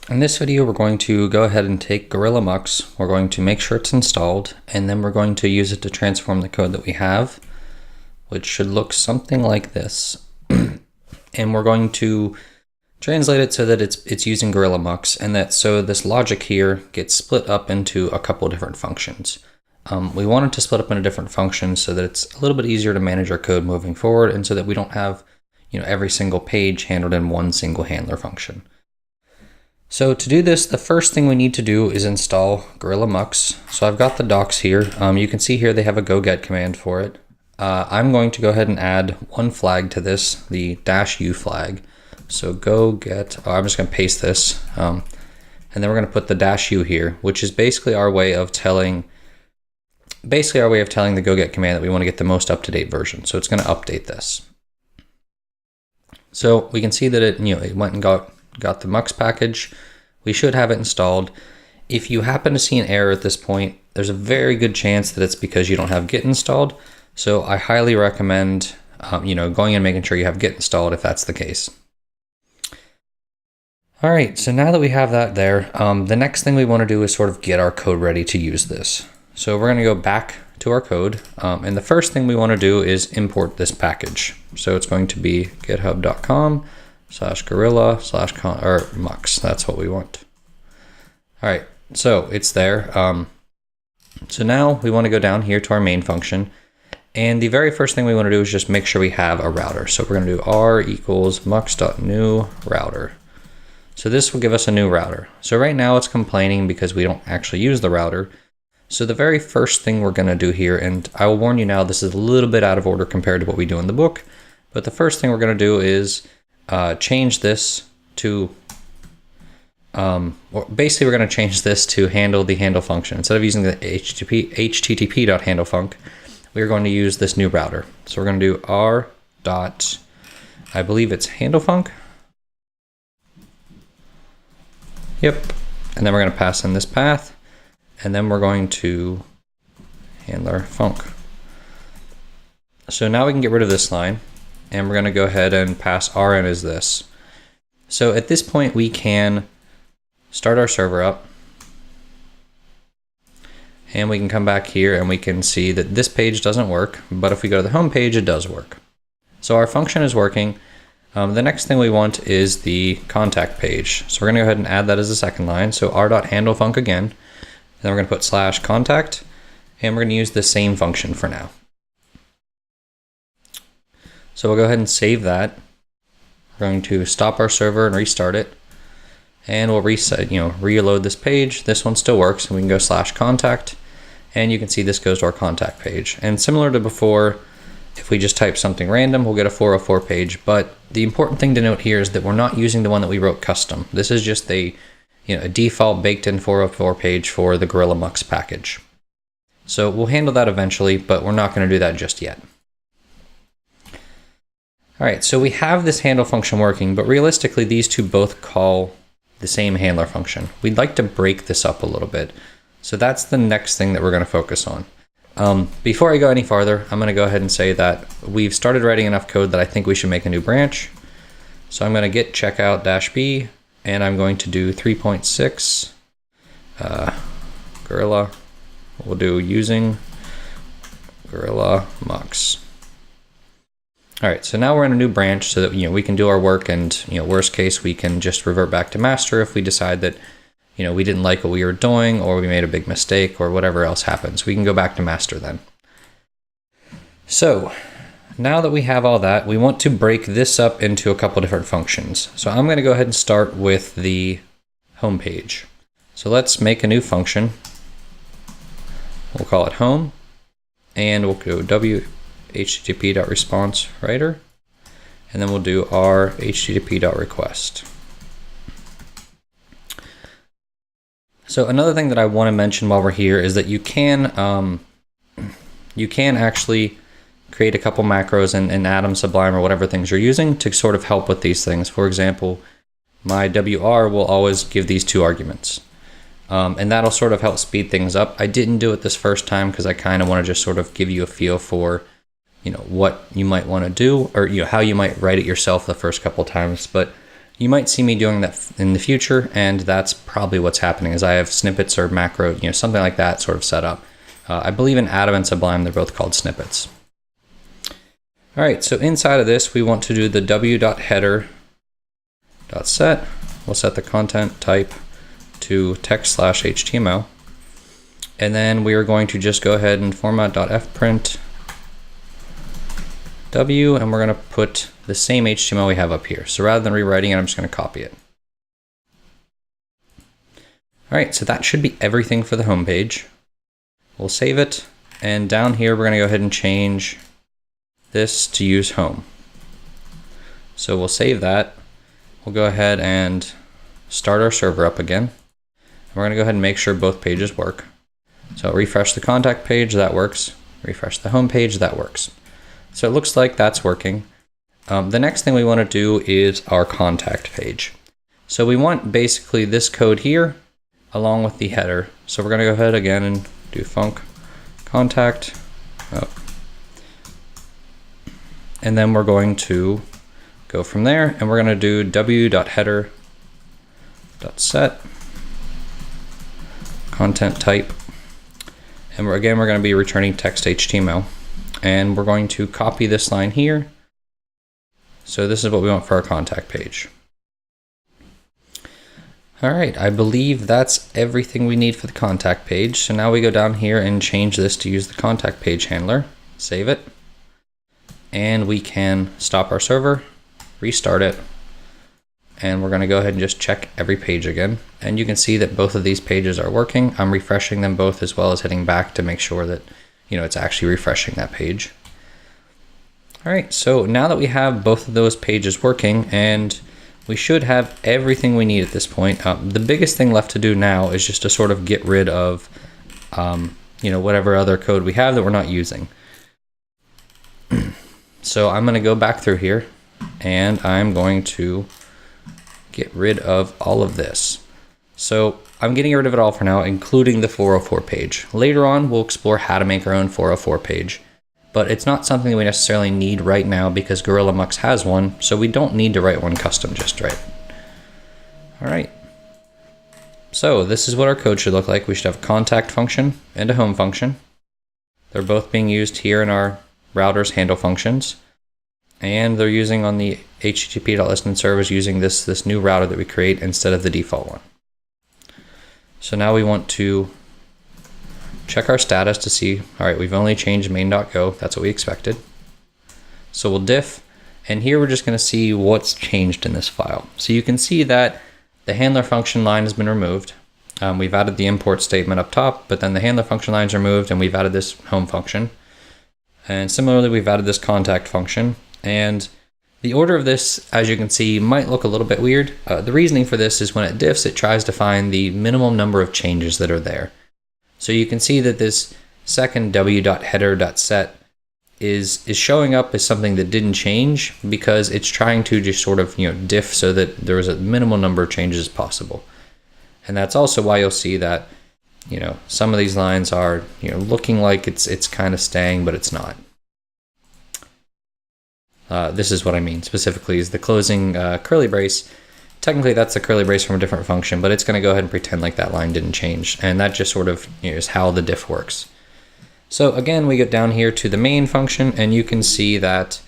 In this video, we're going to go ahead and take Gorilla Mux. We're going to make sure it's installed, and then we're going to use it to transform the code that we have, which should look something like this. And we're going to translate it so that it's using Gorilla Mux, and that so this logic here gets split up into a couple different functions. We want it to split up into different functions so that it's a little bit easier to manage our code moving forward, and so that we don't have every single page handled in one single handler function. So to do this, the first thing we need to do is install Gorilla Mux. So I've got the docs here. You can see here they have a go get command for it. I'm going to go ahead and add one flag to this, the -u flag. So go get, I'm just going to paste this, and then we're going to put the -u here, which is basically our way of telling the go get command that we want to get the most up-to-date version. So it's going to update this. So we can see that it went and got the Mux package. We should have it installed. If you happen to see an error at this point, there's a very good chance that it's because you don't have Git installed. So I highly recommend going and making sure you have Git installed if that's the case. All right, so now that we have that there, the next thing we want to do is sort of get our code ready to use this. So we're going to go back to our code, and the first thing we want to do is import this package. So it's going to be github.com/gorilla/mux. That's what we want. All right, so it's there. So now we want to go down here to our main function, and the very first thing we want to do is just make sure we have a router. So we're going to do r equals mux.new router. So this will give us a new router. So right now it's complaining because we don't actually use the router. So the very first thing we're going to do here, and I will warn you now, this is a little bit out of order compared to what we do in the book, but the first thing we're going to do is change this to, basically we're going to change this to handle the handle function. Instead of using the http.handlefunc, we're going to use this new router. So we're going to do r dot, I believe it's handlefunc. Yep. And then we're going to pass in this path, and then we're going to handler func. So now we can get rid of this line, and we're going to go ahead and pass rn as this. So at this point we can start our server up, and we can come back here and we can see that this page doesn't work, but if we go to the home page, it does work. So our function is working. The next thing we want is the contact page. So we're going to go ahead and add that as a second line. So r.handlefunc again. Then we're going to put /contact, and we're going to use the same function for now. So we'll go ahead and save that. We're going to stop our server and restart it, and we'll reload this page. This one still works, and we can go /contact, and you can see this goes to our contact page. And similar to before, if we just type something random, we'll get a 404 page. But the important thing to note here is that we're not using the one that we wrote custom. This is just a default baked-in 404 page for the Gorilla Mux package. So we'll handle that eventually, but we're not going to do that just yet. All right, so we have this handle function working, but realistically, these two both call the same handler function. We'd like to break this up a little bit. So that's the next thing that we're going to focus on. Before I go any farther, I'm going to go ahead and say that we've started writing enough code that I think we should make a new branch. So I'm going to git checkout -b, and I'm going to do 3.6 Gorilla. We'll do using Gorilla Mux. All right, so now we're in a new branch so that we can do our work, and worst case we can just revert back to master if we decide that we didn't like what we were doing, or we made a big mistake, or whatever else happens. We can go back to master then. So now that we have all that, we want to break this up into a couple different functions. So I'm going to go ahead and start with the home page. So let's make a new function. We'll call it home, and we'll go http.response_writer, and then we'll do our http.request. So another thing that I want to mention while we're here is that you can actually create a couple macros in Atom, Sublime, or whatever things you're using to sort of help with these things. For example, my WR will always give these two arguments, and that'll sort of help speed things up. I didn't do it this first time because I kind of want to just sort of give you a feel for what you might want to do, or how you might write it yourself the first couple times. But You might see me doing that in the future, and that's probably what's happening, is I have snippets or macro, something like that sort of set up. I believe in Atom and Sublime, they're both called snippets. All right, so inside of this, we want to do the w.header.set. We'll set the content type to text/HTML. And then we are going to just go ahead and format.fprint w, and we're going to put the same HTML we have up here. So rather than rewriting it, I'm just going to copy it. All right, so that should be everything for the home page. We'll save it, and down here we're going to go ahead and change this to use home. So we'll save that. We'll go ahead and start our server up again. We're going to go ahead and make sure both pages work. So refresh the contact page, that works. Refresh the home page, that works. So it looks like that's working. The next thing we want to do is our contact page. So we want basically this code here along with the header. So we're going to go ahead again and do func contact. And then we're going to go from there, and we're going to do w.header.set content type. And we're going to be returning text HTML. And we're going to copy this line here. So this is what we want for our contact page. All right, I believe that's everything we need for the contact page. So now we go down here and change this to use the contact page handler. Save it. And we can stop our server, restart it. And we're going to go ahead and just check every page again. And you can see that both of these pages are working. I'm refreshing them both as well as hitting back to make sure that, it's actually refreshing that page. All right, so now that we have both of those pages working, and we should have everything we need at this point, the biggest thing left to do now is just to sort of get rid of, whatever other code we have that we're not using. So I'm going to go back through here, and I'm going to get rid of all of this. So I'm getting rid of it all for now, including the 404 page. Later on, we'll explore how to make our own 404 page, but it's not something that we necessarily need right now because Gorilla Mux has one, so we don't need to write one custom just right. All right. So this is what our code should look like. We should have a contact function and a home function. They're both being used here in our router's handle functions. And they're using on the http.listen servers using this new router that we create instead of the default one. So now we want to check our status to see, all right, we've only changed main.go. That's what we expected. So we'll diff, and here we're just going to see what's changed in this file. So you can see that the handler function line has been removed. We've added the import statement up top, but then the handler function line is removed, and we've added this home function. And similarly, we've added this contact function. And the order of this, as you can see, might look a little bit weird. The reasoning for this is when it diffs, it tries to find the minimum number of changes that are there. So you can see that this second w.header.set is showing up as something that didn't change because it's trying to just sort of diff so that there is a minimal number of changes as possible. And that's also why you'll see that some of these lines are looking like it's kind of staying, but it's not. This is what I mean specifically is the closing curly brace. Technically that's the curly brace from a different function, but it's going to go ahead and pretend like that line didn't change. And that just sort of is how the diff works. So again, we get down here to the main function, and you can see that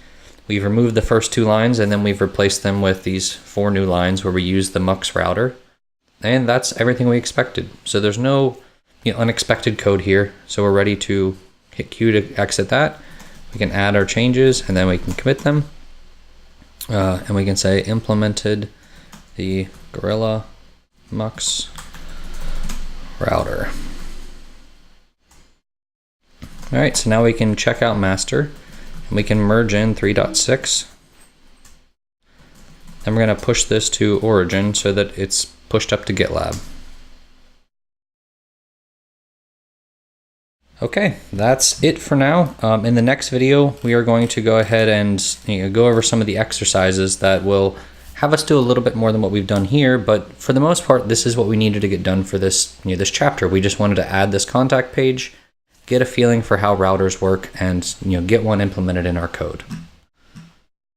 we've removed the first two lines and then we've replaced them with these 4 new lines where we use the Mux router. And that's everything we expected. So there's no unexpected code here. So we're ready to hit Q to exit that. We can add our changes and then we can commit them. And we can say implemented the Gorilla Mux router. All right, so now we can check out master and we can merge in 3.6. Then we're going to push this to origin so that it's pushed up to GitLab. Okay, that's it for now. In the next video, we are going to go ahead and go over some of the exercises that will have us do a little bit more than what we've done here, but for the most part, this is what we needed to get done for this, this chapter. We just wanted to add this contact page, get a feeling for how routers work, and get one implemented in our code.